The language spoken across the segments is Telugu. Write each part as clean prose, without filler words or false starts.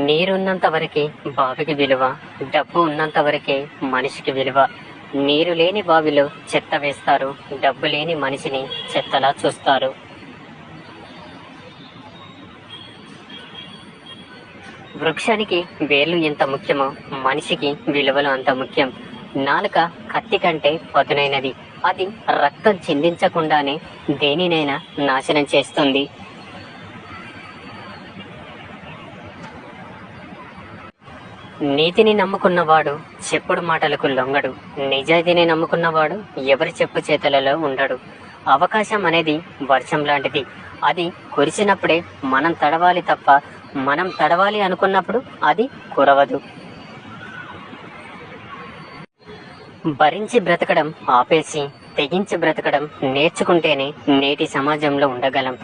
నీరున్నంత వరకే బావికి విలువ, డబ్బు ఉన్నంత వరకే మనిషికి విలువ. నీరు లేని బావిలో చెత్త వేస్తారు, డబ్బు లేని మనిషిని చెత్తలా చూస్తారు. వృక్షానికి వేర్లు ఎంత ముఖ్యమో మనిషికి విలువలు అంత ముఖ్యం. నాలుక కత్తి కంటే పదునైనది. అది రక్తం చిందించకుండానే దేనినైనా నాశనం చేస్తుంది. నీతిని నమ్ముకున్నవాడు చెప్పుడు మాటలకు లొంగడు. నిజాయితీని నమ్ముకున్నవాడు ఎవరి చెప్పు చేతులలో ఉండడు. అవకాశం అనేది వర్షం లాంటిది. అది కురిసినప్పుడే మనం తడవాలి తప్ప మనం తడవాలి అనుకున్నప్పుడు అది కురవదు. భరించి బ్రతకడం ఆపేసి తెగించి బ్రతకడం నేర్చుకుంటేనే నేటి సమాజంలో ఉండగలం.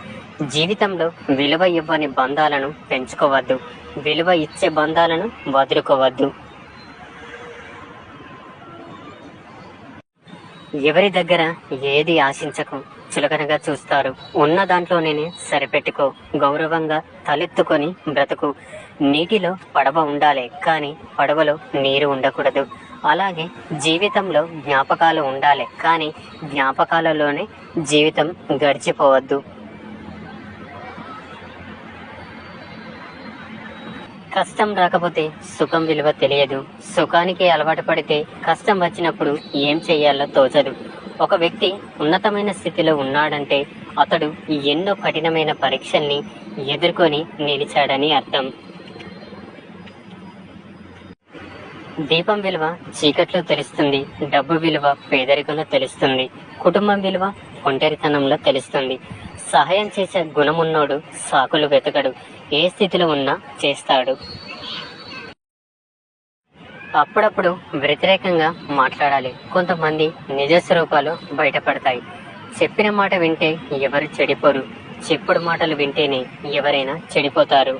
జీవితంలో విలువ ఇవ్వని బంధాలను పెంచుకోవద్దు, విలువ ఇచ్చే బంధాలను వదులుకోవద్దు. ఎవరి దగ్గర ఏది ఆశించకు, చులకనగా చూస్తారు. ఉన్న దాంట్లోనే సరిపెట్టుకో. గౌరవంగా తలెత్తుకొని బ్రతుకు. నీటిలో పడవ ఉండాలి, కానీ పడవలో నీరు ఉండకూడదు. అలాగే జీవితంలో జ్ఞాపకాలు ఉండాలి, కానీ జ్ఞాపకాలలోనే జీవితం గడిచిపోవద్దు. కష్టం రాకపోతే సుఖం విలువ తెలియదు. సుఖానికి అలవాటు పడితే కష్టం వచ్చినప్పుడు ఏం చెయ్యాలో తోచదు. ఒక వ్యక్తి ఉన్నతమైన స్థితిలో ఉన్నాడంటే అతడు ఎన్నో కఠినమైన పరీక్షల్ని ఎదుర్కొని నిలిచాడని అర్థం. దీపం విలువ చీకట్లో తెలుస్తుంది, డబ్బు విలువ పేదరికంలో తెలుస్తుంది, కుటుంబం విలువ ఒంటరితనంలో తెలుస్తుంది. సహాయం చేసే గుణమున్నోడు సాకులు వెతకడు, ఏ స్థితిలో ఉన్నా చేస్తాడు. అప్పుడప్పుడు వ్యతిరేకంగా మాట్లాడాలి. కొంతమంది నిజ స్వరూపాలు బయటపడతాయి. చెప్పిన మాట వింటే ఎవరు చెడిపోరు, చెప్పుడు మాటలు వింటేనే ఎవరైనా చెడిపోతారు.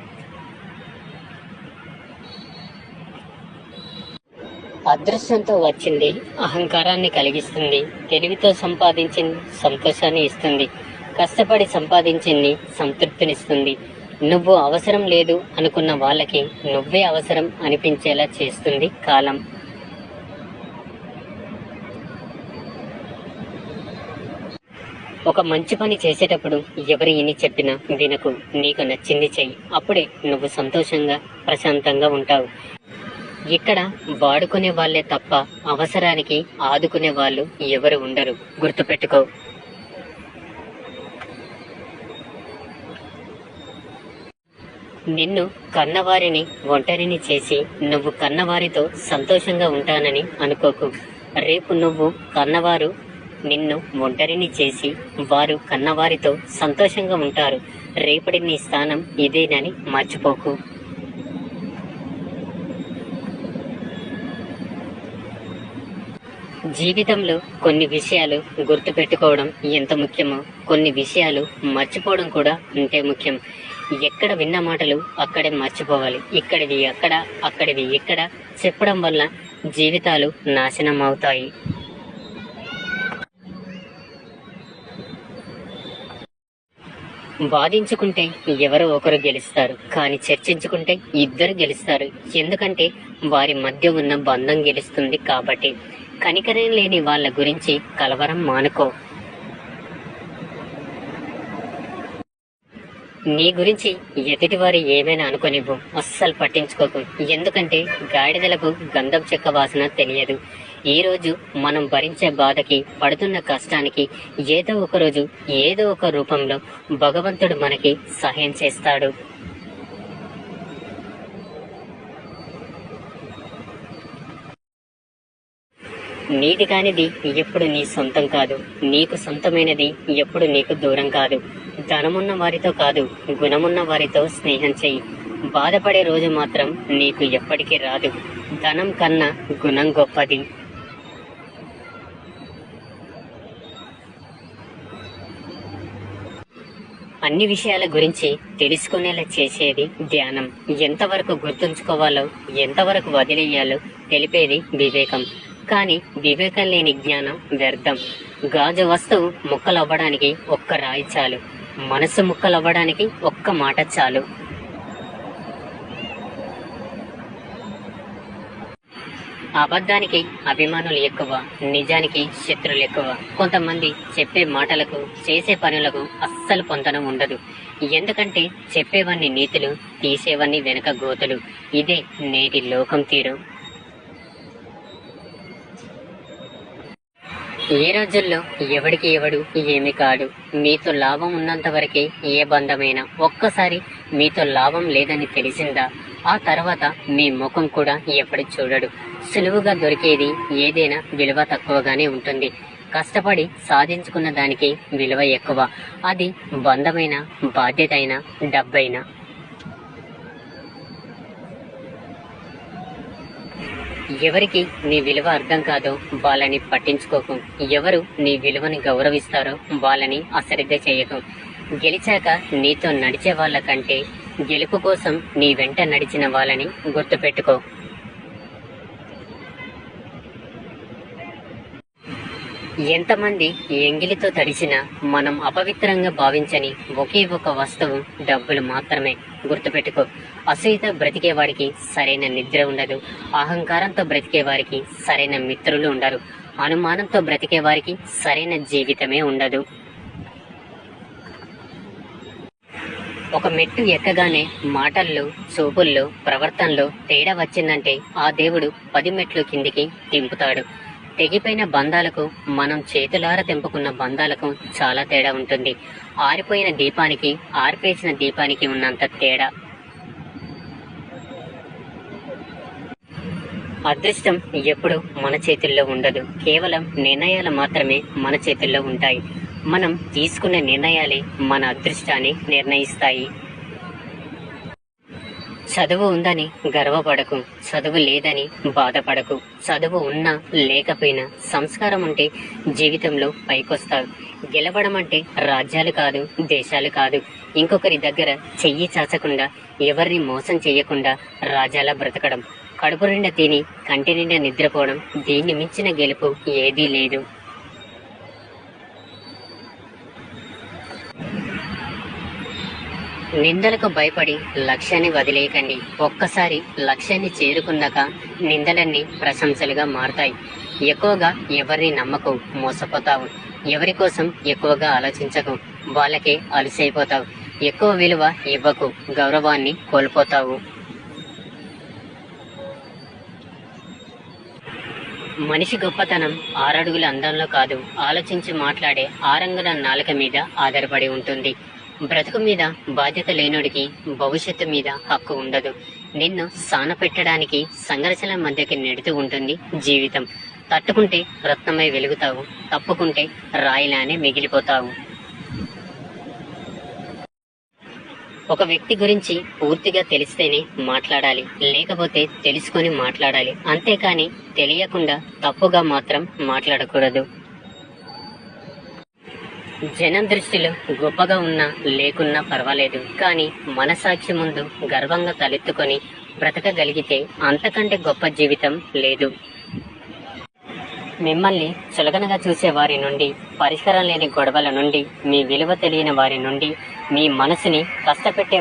అదృష్టంతో వచ్చింది అహంకారాన్ని కలిగిస్తుంది, తెలివితో సంపాదించింది సంతోషాన్ని ఇస్తుంది, కష్టపడి సంపాదించింది సంతృప్తినిస్తుంది. నువ్వు అవసరం లేదు అనుకున్న వాళ్ళకి నువ్వే అవసరం అనిపించేలా చేస్తుంది కాలం. ఒక మంచి పని చేసేటప్పుడు ఎవరు ఎన్ని చెప్పినా వినకు, నీకు నచ్చింది చెయ్యి. అప్పుడే నువ్వు సంతోషంగా ప్రశాంతంగా ఉంటావు. ఇక్కడ వాడుకునే వాళ్ళే తప్ప అవసరానికి ఆదుకునే వాళ్ళు ఎవరు ఉండరు, గుర్తుపెట్టుకో. నిన్ను కన్నవారిని ఒంటరిని చేసి నువ్వు కన్నవారితో సంతోషంగా ఉంటానని అనుకోకు. రేపు నువ్వు కన్నవారు నిన్ను ఒంటరిని చేసి వారు కన్నవారితో సంతోషంగా ఉంటారు. రేపటి నీ స్థానం ఇదేనని మర్చిపోకు. జీవితంలో కొన్ని విషయాలు గుర్తుపెట్టుకోవడం ఎంత ముఖ్యమో కొన్ని విషయాలు మర్చిపోవడం కూడా అంతే ముఖ్యం. ఎక్కడ విన్న మాటలు అక్కడే మర్చిపోవాలి. ఇక్కడివి అక్కడ, అక్కడివి ఇక్కడ చెప్పడం వల్ల జీవితాలు నాశనం అవుతాయి. వాదించుకుంటే ఎవరో ఒకరు గెలుస్తారు, కానీ చర్చించుకుంటే ఇద్దరు గెలుస్తారు. ఎందుకంటే వారి మధ్య ఉన్న బంధం గెలుస్తుంది కాబట్టి. కనికరం లేని వాళ్ళ గురించి కలవరం మానుకో. నీ గురించి ఎదుటివారు ఏమైనా అనుకోనివ్వు, అస్సలు పట్టించుకోకు. ఎందుకంటే గాడిదలకు గంధం చెక్క వాసన తెలియదు. ఈ రోజు మనం భరించే బాధకి, పడుతున్న కష్టానికి ఏదో ఒక రోజు ఏదో ఒక రూపంలో భగవంతుడు మనకి సహాయం చేస్తాడు. నీది కానిది ఎప్పుడు నీ సొంతం కాదు, నీకు సొంతమైనది ఎప్పుడు నీకు దూరం కాదు. ధనమున్న వారితో కాదు, గుణమున్న వారితో స్నేహం చెయ్యి. బాధపడే రోజు మాత్రం నీకు ఎప్పటికీ రాదు. ధనం కన్నా గుణం గొప్పది. అన్ని విషయాల గురించి తెలుసుకునేలా చేసేది ధ్యానం. ఎంతవరకు గుర్తుంచుకోవాలో, ఎంతవరకు వదిలేయాలో తెలిపేది వివేకం. కానీ వివేకం లేని జ్ఞానం వ్యర్థం. గాజు వస్తువు ముక్కలవ్వడానికి ఒక్క రాయి చాలు, మనసు ముక్కలవ్వడానికి ఒక్క మాట చాలు. అబద్ధానికి అభిమానులు ఎక్కువ, నిజానికి శత్రులు ఎక్కువ. కొంతమంది చెప్పే మాటలకు చేసే పనులకు అస్సలు పొంతనం ఉండదు. ఎందుకంటే చెప్పేవన్నీ నీతులు, తీసేవన్నీ వెనక గోతులు. ఇదే నేటి లోకం తీరు. ఈ రోజుల్లో ఎవడికి ఎవడు ఏమి కాడు. మీతో లాభం ఉన్నంత వరకే ఏ బంధమైనా. ఒక్కసారి మీతో లాభం లేదని తెలిసిందా, ఆ తర్వాత మీ ముఖం కూడా ఎప్పుడు చూడడు. సులువుగా దొరికేది ఏదైనా విలువ తక్కువగానే ఉంటుంది. కష్టపడి సాధించుకున్న దానికి విలువ ఎక్కువ. అది బంధమైన, బాధ్యత అయినా, డబ్బైనా. ఎవరికి నీ విలువ అర్థం కాదో వాళ్ళని పట్టించుకోకు. ఎవరు నీ విలువని గౌరవిస్తారో వాళ్ళని అశ్రద్ధ చేయకు. గెలిచాక నీతో నడిచే వాళ్ళ కంటే గెలుపు కోసం నీ వెంట నడిచిన వాళ్ళని గుర్తుపెట్టుకో. ఎంతమంది ఎంగిలితో తడిసినా మనం అపవిత్రంగా భావించని ఒకే ఒక వస్తువు డబ్బులు మాత్రమే. గుర్తుపెట్టుకో. అసూయతో బ్రతికే వారికి సరైన నిద్ర ఉండదు. అహంకారంతో బ్రతికే వారికి సరైన మిత్రులు ఉండరు. అనుమానంతో బ్రతికే వారికి సరైన జీవితమే ఉండదు. ఒక మెట్టు ఎక్కగానే మాటల్లో, చూపుల్లో, ప్రవర్తనలో తేడా వచ్చిందంటే ఆ దేవుడు 10 మెట్లు కిందికి దింపుతాడు. తెగిపోయిన బంధాలకు, మనం చేతులార తెంపుకున్న బంధాలకు చాలా తేడా ఉంటుంది. ఆరిపోయిన దీపానికి, ఆర్పేసిన దీపానికి ఉన్నంత తేడా. అదృష్టం ఎప్పుడు మన చేతుల్లో ఉండదు. కేవలం నిర్ణయాలు మాత్రమే మన చేతుల్లో ఉంటాయి. మనం తీసుకునే నిర్ణయాలే మన అదృష్టాన్ని నిర్ణయిస్తాయి. చదువు ఉందని గర్వపడకు, చదువు లేదని బాధపడకు. చదువు ఉన్నా లేకపోయినా సంస్కారం ఉంటే జీవితంలో పైకొస్తావు. గెలవడం అంటే రాజ్యాలు కాదు, దేశాలు కాదు. ఇంకొకరి దగ్గర చెయ్యి చాచకుండా, ఎవరిని మోసం చేయకుండా రాజాలా బ్రతకడం. కడుపు నిండా తిని కంటి నిండా నిద్రపోవడం, దీన్ని మించిన గెలుపు ఏదీ లేదు. నిందలకు భయపడి లక్ష్యాన్ని వదిలేయకండి. ఒక్కసారి లక్ష్యాన్ని చేరుకున్నాక నిందలన్నీ ప్రశంసలుగా మారుతాయి. ఎక్కువగా ఎవరిని నమ్మకు, మోసపోతావు. ఎవరి కోసం ఎక్కువగా ఆలోచించకు, వాళ్ళకే అలసైపోతావు. ఎక్కువ విలువ ఇవ్వకు, గౌరవాన్ని కోల్పోతావు. మనిషి గొప్పతనం 6 అడుగుల అందంలో కాదు, ఆలోచించి మాట్లాడే 6 అంగుళాల నాలుక మీద ఆధారపడి ఉంటుంది. బ్రతుకు మీద బాధ్యత లేనుడికి భవిష్యత్తు మీద హక్కు ఉండదు. నిన్ను సాన పెట్టడానికి సంఘర్షణల మధ్యకి నెడుతూ ఉంటుంది జీవితం. తట్టుకుంటే రత్నమై వెలుగుతావు, తప్పుకుంటే రాయిలానే మిగిలిపోతావు. ఒక వ్యక్తి గురించి పూర్తిగా తెలిస్తేనే మాట్లాడాలి, లేకపోతే తెలుసుకొని మాట్లాడాలి. అంతేకాని తెలియకుండా తప్పుగా మాత్రం మాట్లాడకూడదు. జనం దృష్టిలో గొప్పగా ఉన్నా లేకున్నా పర్వాలేదు, కానీ మనసాక్షి ముందు గర్వంగా తలెత్తుకొని బ్రతకగలిగితే అంతకంటే గొప్ప జీవితం లేదు. మిమ్మల్ని చులకనగా చూసే వారి నుండి, పరిష్కారం లేని గొడవల నుండి, మీ విలువ తెలియని వారి నుండి, మీ మనసుని కష్టపెట్టే